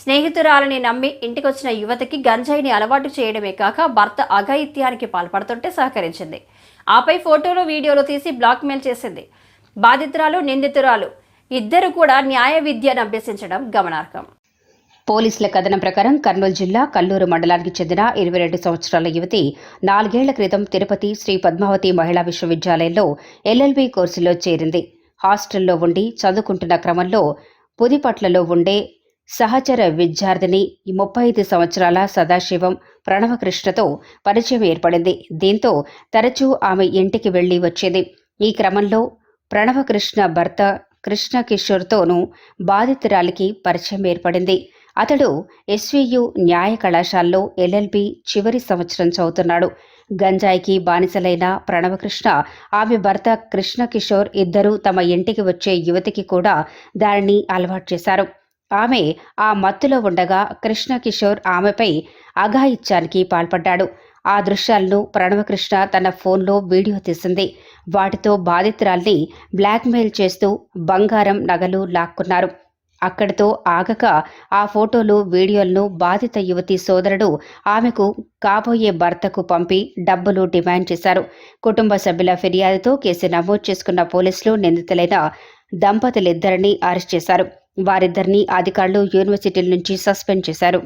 స్నేహితురాలని నమ్మి ఇంటికొచ్చిన యువతికి గంజాయిని అలవాటు చేయడమే కాక భర్త అఘాయిత్యానికి పాల్పడుతుంటే సహకరించింది. ఆపై ఫోటోలు వీడియోలు తీసి బ్లాక్మెయిల్ చేసింది. బాధితురాలు నిందితురాలు ఇద్దరు కూడా న్యాయ విద్యను అభ్యసించడం గమనార్హం. పోలీసుల కథనం ప్రకారం కర్నూలు జిల్లా కల్లూరు మండలానికి చెందిన 22 సంవత్సరాల యువతి 4 ఏళ్ల క్రితం తిరుపతి శ్రీ పద్మావతి మహిళా విశ్వవిద్యాలయంలో ఎల్ఎల్బి కోర్సులో చేరింది. హాస్టల్లో ఉండి చదువుకుంటున్న క్రమంలో పుదిపట్లలో ఉండే సహచర విద్యార్థిని 35 సంవత్సరాల సదాశివం ప్రణవకృష్ణతో పరిచయం ఏర్పడింది. దీంతో తరచూ ఆమె ఇంటికి వెళ్లి వచ్చేది. ఈ క్రమంలో ప్రణవకృష్ణ భర్త కృష్ణ కిషోర్తోనూ బాధితురాలికి పరిచయం ఏర్పడింది. అతడు ఎస్వీయు న్యాయ కళాశాలలో ఎల్ఎల్బి చివరి సంవత్సరం చదువుతున్నాడు. గంజాయికి బానిసలైన ప్రణవకృష్ణ, ఆమె భర్త కృష్ణ కిషోర్ ఇద్దరూ తమ ఇంటికి వచ్చే యువతికి కూడా దానిని అలవాటు చేశారు. ఆమె ఆ మత్తులో ఉండగా కృష్ణ కిషోర్ ఆమెపై అఘాయిత్యానికి పాల్పడ్డాడు. ఆ దృశ్యాలను ప్రణవకృష్ణ తన ఫోన్లో వీడియో తీసింది. వాటితో బాధితురాల్ని బ్లాక్మెయిల్ చేస్తూ బంగారం, నగలు లాక్కున్నారు. అక్కడితో ఆగక ఆ ఫోటోలు, వీడియోలను బాధిత యువతి సోదరుడు ఆమెకు కాబోయే భర్తకు పంపి డబ్బులు డిమాండ్ చేశారు. కుటుంబ సభ్యుల ఫిర్యాదుతో కేసు నమోదు చేసుకున్న పోలీసులు నిందితులైన దంపతులిద్దరినీ అరెస్ట్ చేశారు. వారిద్దరినీ అధికారులు యూనివర్సిటీల నుంచి సస్పెండ్ చేశారు.